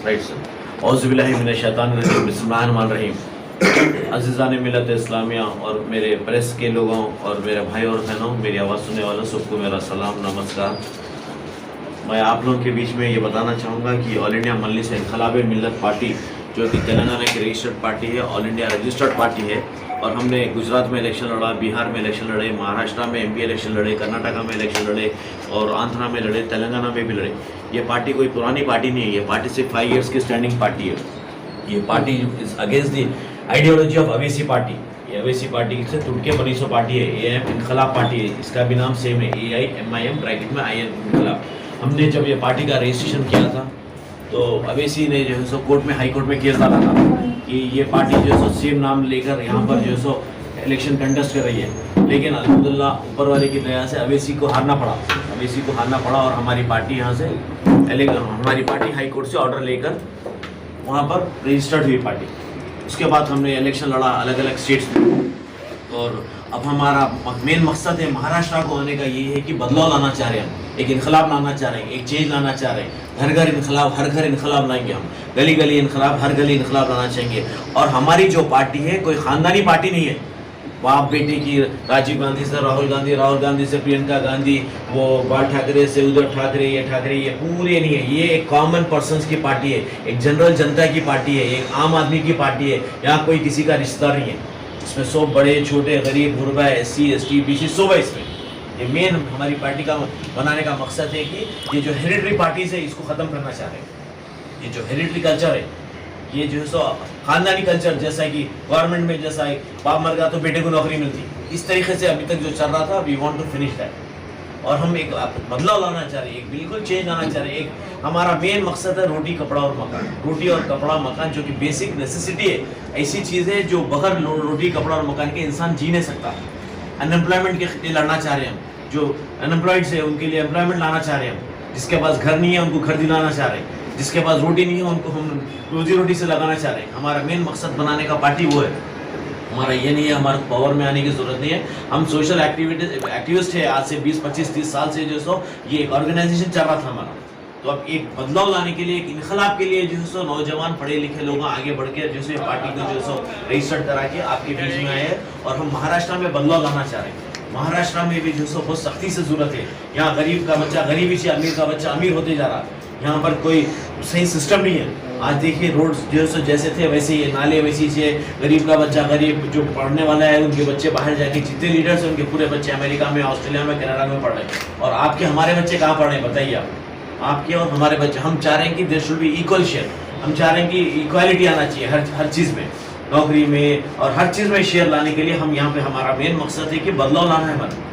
Right sir. औज़ुबिल्लाहि मिनश्शैतानिर्रजीम, बिस्मिल्लाहिर्रहमानिर्रहीम। अज़ीज़ान मिल्लत इस्लामिया और मेरे प्रेस के लोगों और मेरे भाई और बहनों, मेरी आवाज़ सुनने वालों सबको मेरा सलाम, नमस्कार। मैं आप लोगों के बीच में ये बताना चाहूँगा कि ऑल इंडिया मजलिस इन्क़िलाब मिल्लत पार्टी, जो कि तेलंगाना की रजिस्टर्ड पार्टी है, ऑल इंडिया रजिस्टर्ड पार्टी है, और हमने गुजरात में इलेक्शन लड़ा, बिहार में इलेक्शन लड़े, महाराष्ट्र में एमपी इलेक्शन लड़े, कर्नाटका में इलेक्शन लड़े और आंध्रा में लड़े, तेलंगाना में भी लड़े। ये पार्टी कोई पुरानी पार्टी नहीं है, ये पार्टी सिर्फ 5 इयर्स की स्टैंडिंग पार्टी है। ये party is against the ideology of Owaisi party. ये अवैसी पार्टी से टूट के बनी सो पार्टी है। एएम इन्क़िलाब पार्टी है, इसका भी नाम सेम है, AIMIM ब्रैकेट में IN इन्क़िलाब। हमने जब ये पार्टी का रजिस्ट्रेशन किया था तो अवैसी ने जो है सो कोर्ट में, हाई कोर्ट में केस डाला था कि ये पार्टी जो है सो सेम नाम लेकर यहाँ पर जो है सो इलेक्शन कंटेस्ट कर रही है। लेकिन अल्हम्दुलिल्लाह ऊपर वाले की दया से अवैसी को हारना पड़ा और हमारी पार्टी यहाँ से हमारी पार्टी हाई कोर्ट से ऑर्डर लेकर वहाँ पर रजिस्टर्ड हुई पार्टी। उसके बाद हमने इलेक्शन लड़ा अलग अलग स्टेट्स में, और अब हमारा मेन मकसद है महाराष्ट्र को आने का ये है कि बदलाव लाना चाह रहे हैं हम, एक इन्क़िलाब लाना चाह रहे हैं, एक चेंज लाना चाह रहे हैं। घर घर इन्क़िलाब, हर घर इन्क़िलाब लाएंगे हम, गली गली इन्क़िलाब, हर गली इन्क़िलाब लाना चाहेंगे। और हमारी जो पार्टी है कोई ख़ानदानी पार्टी नहीं है, बाप बेटे की, राजीव गांधी से राहुल गांधी से प्रियंका गांधी, वो बाल ठाकरे से उद्धव ठाकरे, ये पूरे नहीं है। ये एक कॉमन पर्सन्स की पार्टी है, एक जनरल जनता की पार्टी है, एक आम आदमी की पार्टी है। यहाँ कोई किसी का रिश्तेदार नहीं है। इसमें सब बड़े छोटे, गरीब, गुरबा, SC ST BC सब है इसमें। ये मेन हमारी पार्टी का बनाने का मकसद है कि ये जो हेरिटरी पार्टीज है इसको ख़त्म करना चाह रहे हैं। ये जो हेरिटरी कल्चर है, ये जो है सो खानदानी कल्चर, जैसा कि गवर्नमेंट में जैसा है बाप मर गया तो बेटे को नौकरी मिलती, इस तरीके से अभी तक जो चल रहा था, we want to finish that. और हम एक बदलाव लाना चाह रहे हैं, एक बिल्कुल चेंज लाना चाह रहे हैं। एक हमारा मेन मकसद है रोटी कपड़ा और मकान। रोटी और कपड़ा मकान जो कि बेसिक नेसेसिटी है, ऐसी चीज़ है जो बगैर रोटी कपड़ा और मकान के इंसान जी नहीं सकता। अनएम्प्लॉयमेंट के लिए लड़ना चाह रहे हैं हम, जो अनएम्प्लॉयड है उनके लिए एम्प्लॉयमेंट लाना चाह रहे हैं हम, जिसके पास घर नहीं है उनको घर दिलाना चाह रहे हैं, जिसके पास रोटी नहीं है उनको हम रोजी रोटी से लगाना चाह रहे हैं। हमारा मेन मकसद बनाने का पार्टी वो है। हमारा ये नहीं है हमारे पावर में आने की ज़रूरत नहीं है। हम सोशल एक्टिविस्ट है, आज से 20 25 30 साल से जो सो ये एक ऑर्गेनाइजेशन चल रहा था हमारा। तो अब एक बदलाव लाने के लिए, एक इन्क़िलाब के लिए जो है सो नौजवान पढ़े लिखे लोग आगे बढ़ के जो सो पार्टी को जो सो रजिस्टर्ड करा के आपके बीच में आए हैं, और हम महाराष्ट्र में बदलाव लाना चाह रहे हैं। महाराष्ट्र में भी जो सो बहुत सख्ती से ज़रूरत है। यहाँ गरीब का बच्चा गरीबी से, अमीर का बच्चा अमीर होते जा रहा है। यहाँ पर कोई सही सिस्टम नहीं है। आज देखिए रोड जो है जैसे थे वैसे ही, नाले वैसी से, गरीब का बच्चा गरीब, जो पढ़ने वाला है उनके बच्चे बाहर जाके, जितने लीडर्स हैं उनके पूरे बच्चे अमेरिका में, ऑस्ट्रेलिया में, कनाडा में पढ़ रहे हैं। और आपके हमारे बच्चे कहाँ पढ़ रहे हैं बताइए आप? आपके और हमारे बच्चे, हम चाह रहे हैं कि there should be equal share. हम चाह रहे हैं कि इक्वालिटी आना चाहिए हर चीज़ में, नौकरी में और हर चीज़ में शेयर लाने के लिए हम यहाँ पे, हमारा मेन मकसद है कि बदलाव लाना है हमारा।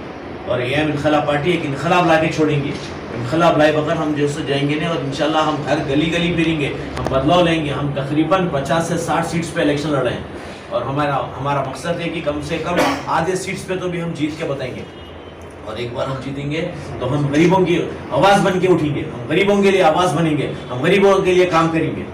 और AIM इन्क़िलाब पार्टी एक इन्क़िलाब ला के छोड़ेंगे। इन्क़िलाब लाए बगैर हम जो जाएंगे नहीं, और इंशाल्लाह हम हर गली गली फिरेंगे, हम बदलाव लेंगे। हम तकरीबन 50 से 60 सीट्स पे इलेक्शन लड़ रहे हैं, और हमारा मकसद है कि कम से कम आधे सीट्स पे तो भी हम जीत के बताएंगे। और एक बार हम जीतेंगे तो हम गरीबों की आवाज़ बन के उठेंगे, हम गरीबों के लिए आवाज़ बनेंगे, हम गरीबों के लिए काम करेंगे।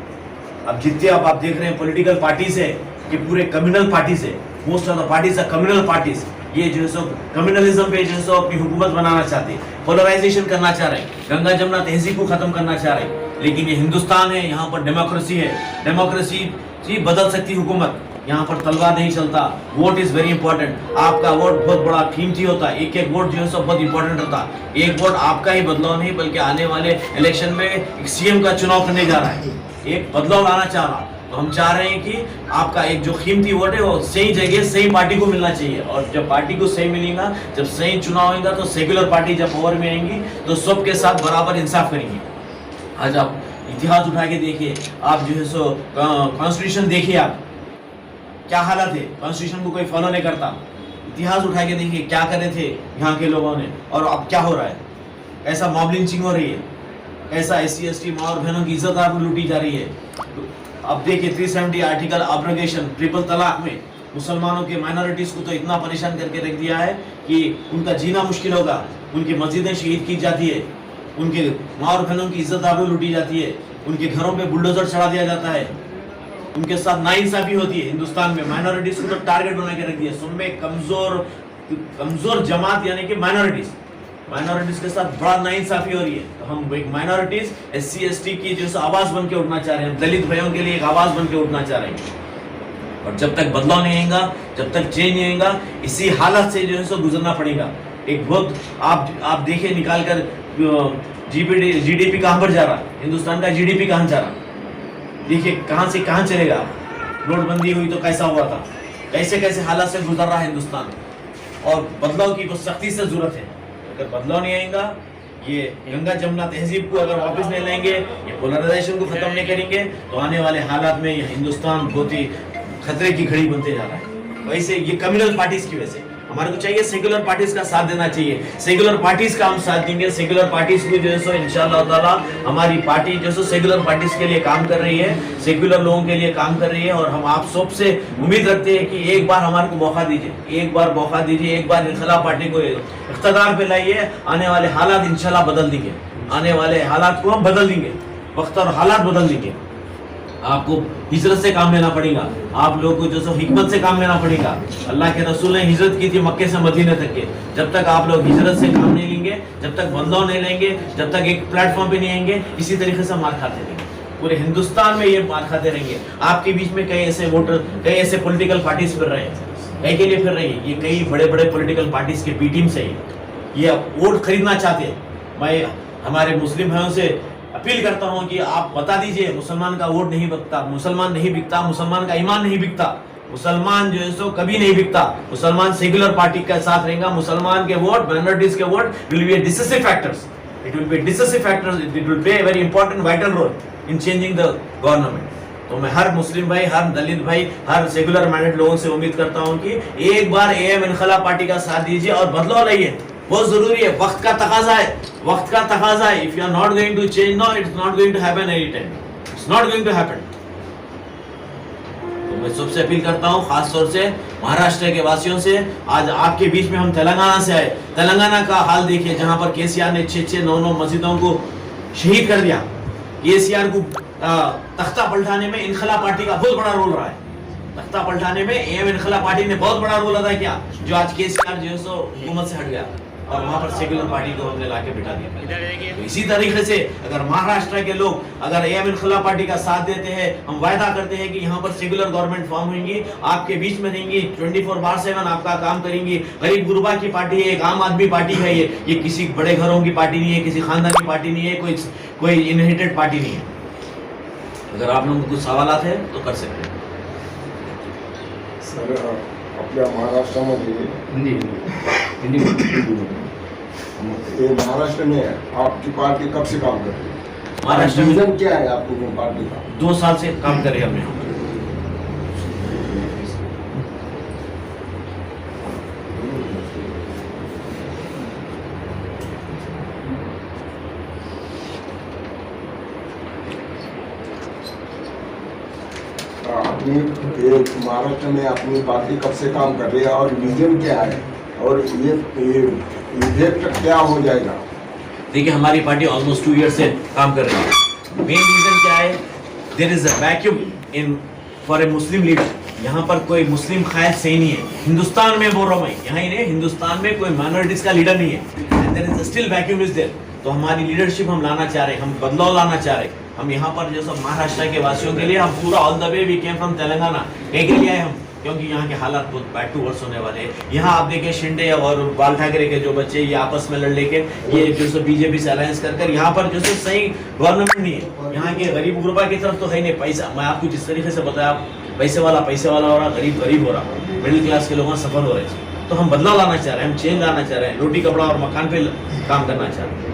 अब जितने आप देख रहे हैं पॉलिटिकल पार्टीज है कि पूरे कम्युनल पार्टीज है, most of the parties are communal parties. ये जो है सो कम्युनलिज्म पे जो है सो अपनी हुकूमत बनाना चाहते हैं, पोलराइजेशन करना चाह रहे हैं, गंगा जमुना तहजीब को खत्म करना चाह रहे हैं। लेकिन ये हिंदुस्तान है, यहाँ पर डेमोक्रेसी है, डेमोक्रेसी बदल सकती हुकूमत। यहाँ पर तलवार नहीं चलता। Vote is very important. आपका वोट बहुत बड़ा कीमती होता है, एक एक वोट जो है सो बहुत इंपॉर्टेंट होता है। एक वोट आपका ही बदलाव नहीं, बल्कि आने वाले इलेक्शन में एक CM का चुनाव करने जा रहा है, एक बदलाव लाना चाह रहा है। तो हम चाह रहे हैं कि आपका एक जो कीमती वोट है वो सही जगह सही पार्टी को मिलना चाहिए, और जब पार्टी को सही मिलेगा, जब सही चुनाव होगा, तो सेक्युलर पार्टी जब पावर में आएंगी तो सबके साथ बराबर इंसाफ करेंगी। आज आप इतिहास उठा के देखिए, आप जो है सो कॉन्स्टिट्यूशन देखिए, आप क्या हालत है, कॉन्स्टिट्यूशन को कोई फॉलो नहीं करता। इतिहास उठा के देखिए क्या करे थे यहाँ के लोगों ने, और अब क्या हो रहा है। ऐसा मॉब लिंचिंग हो रही है, ऐसा SC ST माँ और बहनों की इज्जत आपको लूटी जा रही है। अब देखिए 370 आर्टिकल अब्रोगेशन, ट्रिपल तलाक में मुसलमानों के माइनॉरिटीज को तो इतना परेशान करके रख दिया है कि उनका जीना मुश्किल होगा। उनकी मस्जिदें शहीद की जाती है, उनके माँ और बहनों की इज्जत आबरू लूटी जाती है, उनके घरों पे बुलडोजर चढ़ा दिया जाता है, उनके साथ नाइंसाफी होती है। हिंदुस्तान में माइनॉरिटीज को तो टारगेट बना के रख दिया। सुन में कमजोर जमात यानी कि माइनॉरिटीज, माइनॉरिटीज के साथ बड़ा नाइंसाफी हो रही है। तो हम एक माइनॉरिटीज SC ST की जो आवाज बन के उठना चाह रहे हैं, दलित भाइयों के लिए एक आवाज बन के उठना चाह रहे हैं। और जब तक बदलाव नहीं आएगा, जब तक चेंज नहीं आएगा, इसी हालत से जो है सो गुजरना पड़ेगा। एक बहुत आप देखिए निकाल कर GDP कहाँ पर जा रहा, हिंदुस्तान का GDP कहाँ जा रहा, देखिए कहाँ से कहाँ चलेगा। नोटबंदी हुई तो कैसा हुआ था, कैसे कैसे हालात से गुजर रहा है हिंदुस्तान। और बदलाव की बहुत सख्ती से जरूरत है। अगर बदलाव नहीं आएगा, ये गंगा जमुना तहजीब को अगर वापस नहीं लाएंगे, ये पोलराइजेशन को खत्म नहीं करेंगे, तो आने वाले हालात में ये हिंदुस्तान बहुत ही खतरे की घड़ी बनते जा रहा है। वैसे ये कम्युनल पार्टीज की वजह से हमारे को चाहिए सेक्युलर पार्टीज का साथ देना चाहिए। सेक्युलर पार्टीज का हम साथ देंगे। सेक्युलर पार्टीज को जो है सो इंशाअल्लाह ताला हमारी पार्टी जो है सेक्युलर पार्टीज के लिए काम कर रही है, सेक्युलर लोगों के लिए काम कर रही है। और हम आप सबसे उम्मीद रखते हैं कि एक बार हमारे को मौका दीजिए, एक बार मौका दीजिए, एक बार इनकलाब पार्टी को इख्तिदार पे लाइए। आने वाले हालात इंशाअल्लाह बदल देंगे, आने वाले हालात को हम बदल देंगे, वक्त और हालात बदल देंगे। आपको हिजरत से काम लेना पड़ेगा, आप लोगों को जो सो हिकमत से काम लेना पड़ेगा। अल्लाह के रसूल ने हिजरत की थी मक्के से मदीने तक के। जब तक आप लोग हिजरत से काम नहीं लेंगे, जब तक बदलाव नहीं लेंगे, जब तक एक प्लेटफॉर्म पे नहीं आएंगे, इसी तरीके से मार खाते रहेंगे। पूरे हिंदुस्तान में ये मार खाते रहेंगे। आपके बीच में कई ऐसे वोटर, कई ऐसे पॉलिटिकल पार्टीज फिर रहे हैं। कई के लिए फिर रही है, ये कई बड़े बड़े पॉलिटिकल पार्टीज के बी टीम से ये वोट खरीदना चाहते हैं। मैं हमारे मुस्लिम भाइयों से अपील करता हूं कि आप बता दीजिए, मुसलमान का वोट नहीं बिकता, मुसलमान नहीं बिकता, मुसलमान का ईमान नहीं बिकता, मुसलमान जो है सो कभी नहीं बिकता। मुसलमान सेक्युलर पार्टी के साथ रहेगा। मुसलमान के वोट, माइनॉरिटीज के vote will be a decisive factors, it will be decisive factors, it will play a very important vital role in changing the government. तो मैं हर मुस्लिम भाई, हर दलित भाई, हर सेक्युलर माइंडेड लोगों से उम्मीद करता हूं कि एक बार AM इनकलाब पार्टी का साथ दीजिए और बदलाव लाइए। बहुत जरूरी है, वक्त का तकाजा है, वक्त का तकाजा है। If you are not going to change now, it's not going to happen any time, it's not going to happen. तो मैं सबसे अपील करता हूं, खास तौर से महाराष्ट्र के वासियों से। आज आपके बीच में हम तेलंगाना से आए। तेलंगाना का हाल देखिए, जहां पर KCR ने 6-6, 9-9 मस्जिदों को शहीद कर दिया। KCR को तख्ता पलटाने में इनकलाब पार्टी का बहुत बड़ा रोल रहा है। तख्ता पलटाने में AM इनकलाब पार्टी ने बहुत बड़ा रोल अदा किया, जो आज KCR जो है सो हुकूमत से हट गया और वहां पर सेक्युलर पार्टी को हमने लाके बिठा दिया। तो इसी तरीके से अगर महाराष्ट्र के लोग अगर AM इनकलाब पार्टी का साथ देते हैं, हम वायदा करते हैं कि यहाँ पर सेक्युलर गवर्नमेंट फॉर्म होंगी, आपके बीच में रहेंगी, 24/7 आपका काम करेंगी। गरीब गुरबा की पार्टी है, एक आम आदमी पार्टी है। ये किसी बड़े घरों की पार्टी नहीं है, किसी खानदान की पार्टी नहीं है, कोई इनहेरिटेड पार्टी नहीं है। अगर आप लोगों को कुछ सवालात है तो कर सकते हैं। सर, आपल्या महाराष्ट्रामध्ये ये महाराष्ट्र में आपकी पार्टी कब से काम कर रही है? महाराष्ट्र में रीजन क्या है आपकी पार्टी का? 2 साल से काम कर रहे हैं हम यहाँ। अपनी महाराष्ट्र में अपनी पार्टी कब से काम कर रही है और विजन क्या है और ये इफेक्ट क्या हो जाएगा? देखिए, हमारी पार्टी ऑलमोस्ट 2 ईयर से काम कर रही है। मेन रीजन क्या है? There is a vacuum in for a Muslim leader. यहाँ पर कोई मुस्लिम ख्याल सही नहीं है। हिंदुस्तान में बोल रहा हूँ मैं, यहाँ ही नहीं, हिंदुस्तान में कोई माइनॉरिटीज का लीडर नहीं है। There is still vacuum is there. तो हमारी लीडरशिप हम लाना चाह रहे हैं, हम बदलाव लाना चाह रहे हैं। हम यहाँ पर जो सब महाराष्ट्र के वासियों के लिए हम पूरा all the way we came from Telangana एक लिए आए हम, क्योंकि यहाँ के हालात बहुत बैड टू वर्स होने वाले हैं। यहाँ आप देखिए, शिंदे और बाल ठाकरे के जो बच्चे ये आपस में लड़ लेके ये जो सो बीजेपी से अलायंस कर यहाँ पर जो सो सही गवर्नमेंट नहीं है। यहाँ के गरीब गुरबा की तरफ तो है नहीं पैसा। मैं आपको जिस तरीके से बताया, पैसे वाला हो रहा, गरीब गरीब हो रहा, मिडिल क्लास के लोग सफल हो रहे हैं। तो हम बदलाव लाना चाह रहे हैं, हम चेंज लाना चाह रहे हैं, रोटी कपड़ा और मकान पे काम करना चाह रहे हैं।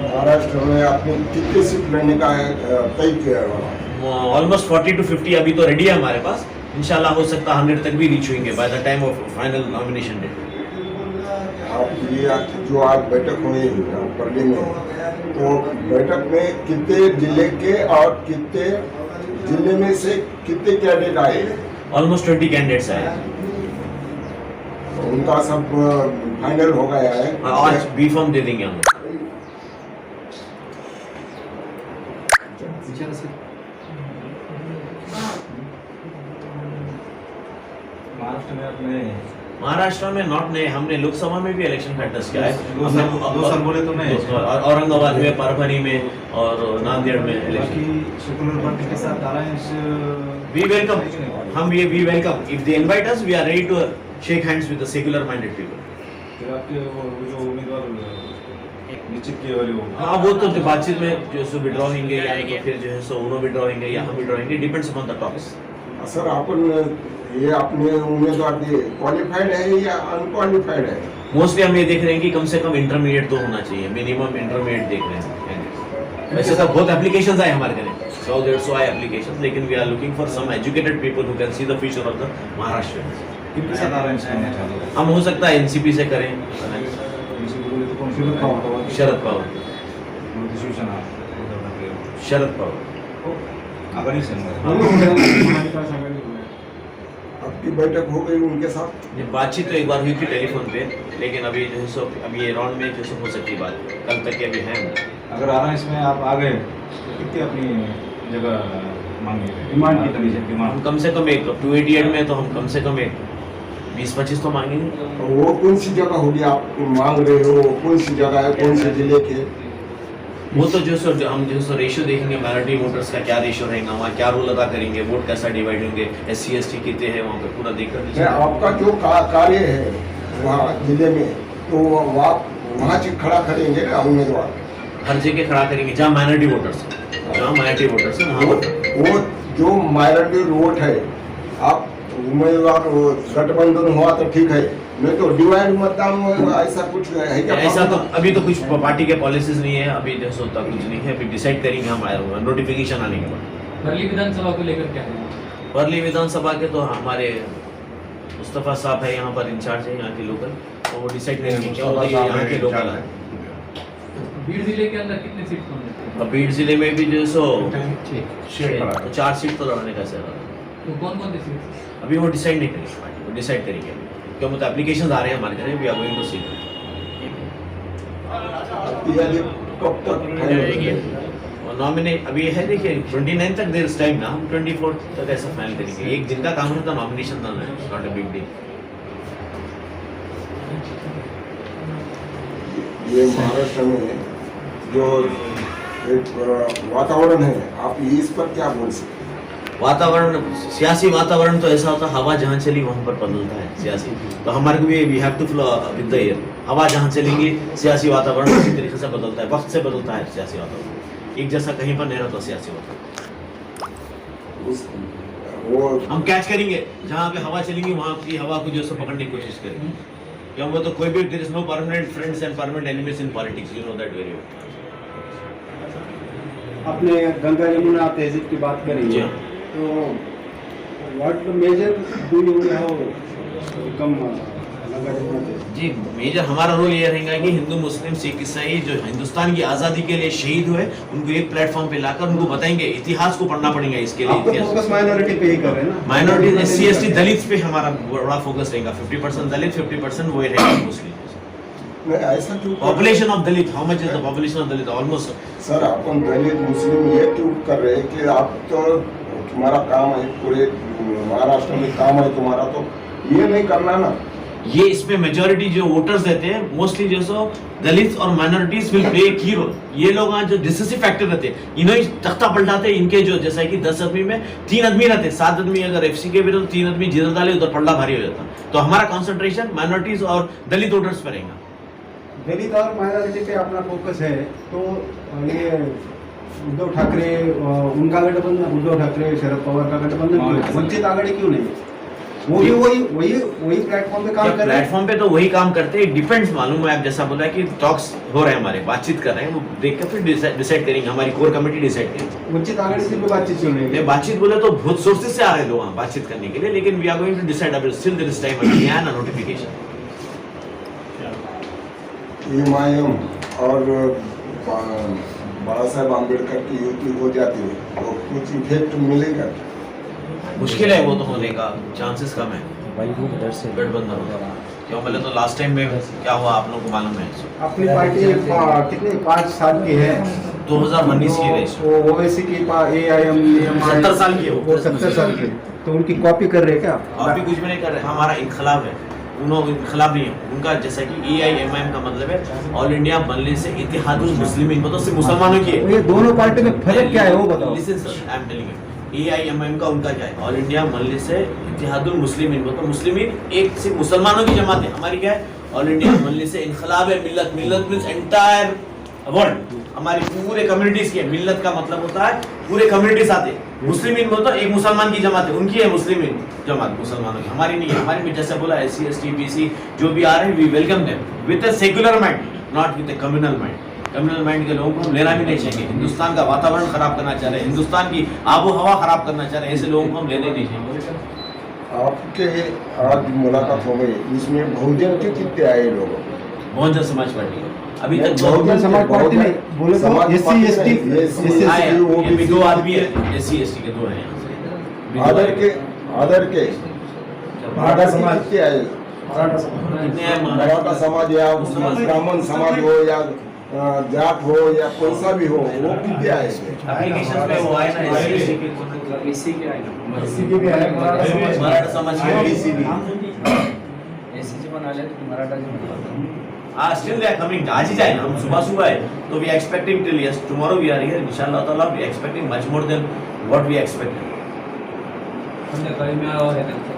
महाराष्ट्र में आपने कितने सीट लेने का तय किया है? ऑलमोस्ट 40 to 50 अभी तो रेडी है हमारे पास। इंशाल्लाह हो सकता है 100 तक भी रीच होंगे by the time of final nomination date. आप ये जो आज बैठक हुई बर्ली में, तो बैठक में कितने जिले के और कितने जिले में से कितने कैंडिडेट आए? ऑलमोस्ट 20 कैंडिडेट्स आए। उनका सब फाइनल हो गया है? आज बी फॉर्म दे देंगे हम। महाराष्ट्र में अपने महाराष्ट्र में नॉट नहीं, हमने लोकसभा में भी इलेक्शन कंटेस्ट किया है। दो साल बोले तो नहीं। औरंगाबाद में, परभनी में और नांदेड़ में इलेक्शन। बाकी सेकुलर पार्टी के साथ अलायंस वी वेलकम, हम ये we welcome if they invite us, we are ready to shake hands with the secular minded people. फिर आपके वो जो उम्मीदवार निश्चित किए वाले हो, हाँ वो तो बातचीत में जो सो विड्रॉ होंगे या तो फिर जो है सो उन्होंने विड्रॉ होंगे या हम विड्रॉ होंगे, depends upon the talks. Sir अपन ये अपने उम्मीदवार क्वालिफाइड है या अनक्वालिफाइड है? मोस्टली हम ये देख रहे हैं कि कम से कम इंटरमीडिएट तो होना चाहिए, मिनिमम इंटरमीडिएट देख रहे हैं। वैसे तो बहुत एप्लीकेशंस आए हमारे घर, 100-150 आए एप्लीकेशंस, लेकिन we are looking for some educated people who can see the future of the Maharashtra. किनके साथ अलायंस करना चाहते हो? हम हो सकता है एनसीपी से करें, शरद पवार, शिवसेना, शरद पवार। आघाडी संघ। आपकी बैठक हो गई उनके साथ? ये बातचीत तो एक बार हुई थी टेलीफोन पे, लेकिन अभी जो है सो अभी ये राउंड में जो सो हो सकती बात, कल तक की अभी है। अगर अलायंस में आप आ गए तो कितनी अपनी जगह मांगे? डिमांड कितनी है? हम डिमांड कम से कम एक 288 में तो हम कम से कम एक 20-25 तो मांगेंगे। वो कौन सी जगह होगी आप मांग रहे हो? कौन सी जगह है, कौन से जिले के? वो तो जो सो हम जो सो रेशियो देखेंगे, माइनॉरिटी वोटर्स का क्या रेशियो रहेगा, वहाँ क्या रोल अदा करेंगे, वोट कैसा डिवाइड होंगे, SC/ST कितने हैं वहाँ पे पूरा देखकर नहीं, आपका जो कार्य है वहाँ जिले में, तो वहाँ से खड़ा करेंगे ना उम्मीदवार? हर जगह खड़ा करेंगे जहाँ माइनॉरिटी वोटर्स हैं, जहाँ माइनॉरिटी वोटर्स हैं वहाँ वो जो माइनॉरिटी वोट है, आप उम्मीदवार गठबंधन हुआ तो ठीक है, नहीं तो डिवाइड मतदान ऐसा कुछ है क्या? ऐसा तो अभी तो कुछ पार्टी के पॉलिसीज नहीं है, अभी जैसे होता कुछ नहीं है, अभी डिसाइड करेंगे हम नोटिफिकेशन आने के बाद। वर्ली विधानसभा को लेकर क्या है? वर्ली विधानसभा के तो हमारे मुस्तफ़ा साहब है यहाँ पर इंचार्ज है, यहाँ के लोकल, तो वो डिसाइड करेंगे क्या होता है, यहाँ के लोकल है। बीड़ जिले के अंदर कितने सीट होंगे? अब बीड़ जिले में भी जो सो 4 सीट तो लड़ने का सर, तो कौन कौन सी सीट? अभी वो डिसाइड नहीं करेंगे पार्टी, वो डिसाइड करेंगे क्यों, मतलब एप्लीकेशन आ रहे हैं हमारे घर, वी आर गोइंग टू सी। कब तक और नॉमिनेट अभी है, देखिए 29 तक देर इज टाइम ना, हम 24 तक ऐसा फाइनल करेंगे। एक दिन का काम है तो नॉमिनेशन करना है, नॉट अ बिग डील। ये महाराष्ट्र में जो एक वातावरण है, आप इस पर क्या बोल सकते हैं? वातावरण, सियासी वातावरण तो ऐसा होता है, हवा जहाँ चली वहाँ पर बदलता है सियासी, तो हमारे को भी we have to flow with the air. हवा जहाँ चलेंगी सियासी वातावरण उसी तरीके से बदलता है, वक्त से बदलता है सियासी वातावरण, एक जैसा कहीं पर नहीं रहता सियासी वातावरण। वो हम कैच करेंगे जहाँ पे हवा चलेंगी, वहाँ की हवा को जो है पकड़ने की कोशिश करेंगे, क्योंकि तो कोई भी there is no permanent friends and permanent enemies in politics, you know that very well. आपने गंगा यमुना तहजीब की बात जी करी, हाँ। तो what major do you have come Ganga Yamuna tehzeeb? जी मेजर हमारा रोल ये रहेगा कि हिंदू मुस्लिम सिख ईसाई जो हिंदुस्तान की आज़ादी के लिए शहीद हुए उनको एक प्लेटफॉर्म पे लाकर उनको बताएंगे, इतिहास को पढ़ना पड़ेगा इसके लिए। आप तो फोकस माइनॉरिटी पे ही कर रहे हैं ना? माइनॉरिटी SC/ST दलित पे हमारा बड़ा फोकस रहेगा, 50% दलित, 50% वो रहेगा मुस्लिम। ऐसा क्यों? Population of Dalit, how much is the population of Dalit? Almost. Sir अपन दलित मुस्लिम ये क्यों कर रहे हैं कि आप तो तुम्हारा काम है, पूरे महाराष्ट्र में काम है तुम्हारा, तो ये नहीं करना ना? ये इसमें मेजॉरिटी जो वोटर्स रहते हैं मोस्टली जो सो दलित और माइनॉरिटीज विल प्ले की रोल। ये लोग जो डिसिसिव फैक्टर रहते हैं, इन्होंने तख्ता पलटाते, इनके जो जैसा कि 10 आदमी में 3 आदमी रहते, 7 आदमी अगर FC के विरुद्ध 3 आदमी जिधर डाले उधर पलटा भारी हो जाता। तो हमारा कॉन्सेंट्रेशन माइनॉरिटीज और दलित वोटर्स पर रहेगा। दलित और माइनॉरिटी पे अपना फोकस है, तो ये उद्धव ठाकरे उनका गठबंधन, उद्धव ठाकरे शरद पवार का गठबंधन क्यों? वंचित आघाड़ी क्यों नहीं? वही प्लेटफॉर्म पे काम कर रहे हैं। प्लेटफॉर्म पे तो वही काम करते हैं, डिपेंड्स, मालूम है आप जैसा बोला कि टॉक्स हो रहे हैं हमारे, बातचीत कर रहे हैं, वो देख कर फिर डिसाइड करेंगे, हमारी कोर कमेटी डिसाइड करेगी। वंचित आघाड़ी से भी बातचीत चल रही है। बातचीत बोले तो बहुत सोर्सेज से आ रहे हैं लोग बातचीत करने के लिए, लेकिन we are going to decide, अभी स्टिल देयर इज टाइम, अभी है ना नोटिफिकेशन। MIM और बाबा साहेब आम्बेडकर की युति हो जाती है तो कुछ इफेक्ट मिलेगा? मुश्किल है वो तो होने का, चांसेस कम है गठबंधन होगा। क्यों बोले तो लास्ट टाइम में क्या हुआ आप लोगों को मालूम है? अपनी पार्टी कितने 5 साल की है, 2019 की रेस, ओवैसी की AIM 70 साल की है वो 70 साल की, तो उनकी कॉपी कर रहे हैं क्या? आप भी कुछ भी नहीं कर रहे, हमारा इनकलाब है, उन्होंने खिलाफ नहीं है उनका, जैसा कि AIMIM का मतलब है ऑल इंडिया बनने से इत्तेहादुल मुस्लिमीन, मतलब सिर्फ मुसलमानों की है। ये दोनों पार्टी में फर्क क्या है वो बताओ। Listen sir, I am telling you, AIMIM का उनका क्या है, ऑल इंडिया बनने से इत्तेहादुल मुस्लिमीन, मतलब मुस्लिमीन एक सिर्फ मुसलमानों की जमात है। हमारी क्या है, ऑल इंडिया बनने से इनकलाब है मिल्लत, मिल्लत मींस एंटायर वर्ल्ड, हमारी पूरे कम्युनिटीज की है। मिल्लत का मतलब होता है पूरे कम्युनिटीज आते हैं। मुस्लिमीन मतलब एक मुसलमान की जमात है, उनकी है मुस्लिमीन जमात मुसलमानों की, हमारी नहीं है। हमारी में जैसे बोला SC ST BC जो भी आ रहे हैं, we welcome them with a secular mind, not with a communal mind. Communal mind के लोगों को हम लेना भी नहीं चाहिए। हिंदुस्तान का वातावरण खराब करना चाह रहे हैं, हिंदुस्तान की आबो हवा खराब करना चाह रहे हैं, ऐसे लोगों को हम लेने नहीं चाहिए। आपके आज मुलाकात हो गई, इसमें बहुजन के कितने आए लोग? बहुजन समाज पार्टी अभी तक बहुजन समाज पार्टी में बोले तो SC ST आए हैं, ये भी 2 आदमी है, SC ST के 2 हैं यहाँ से। आदर के मराठा समाज कितने आए? कितने हैं मराठा समाज या ब्राह्मण समाज हो या जाट हो या कौन सा भी हो, वो कितने आए? एप्लीकेशन पे वो आए ना, एससी के आए ना, SC के आए, मराठा समाज के एससी पण आले, Maratha still they are coming, आज ही जाए ना, हम सुबह है, तो we are expecting till yes, tomorrow we are here, inshallah ताला we are expecting much more than what we expected. संध्याकाळी मेळावा आहे त्यांचा।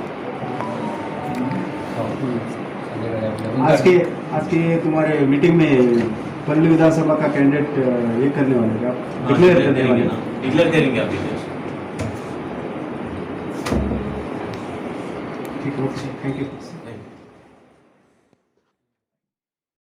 आज के तुम्हारे मीटिंग में पल्ली विधानसभा का कैंडिडेट ये करने वाले क्या डिक्लेयर करने वाले? डिक्लेयर करेंगे अभी। ठीक है, थैंक यू।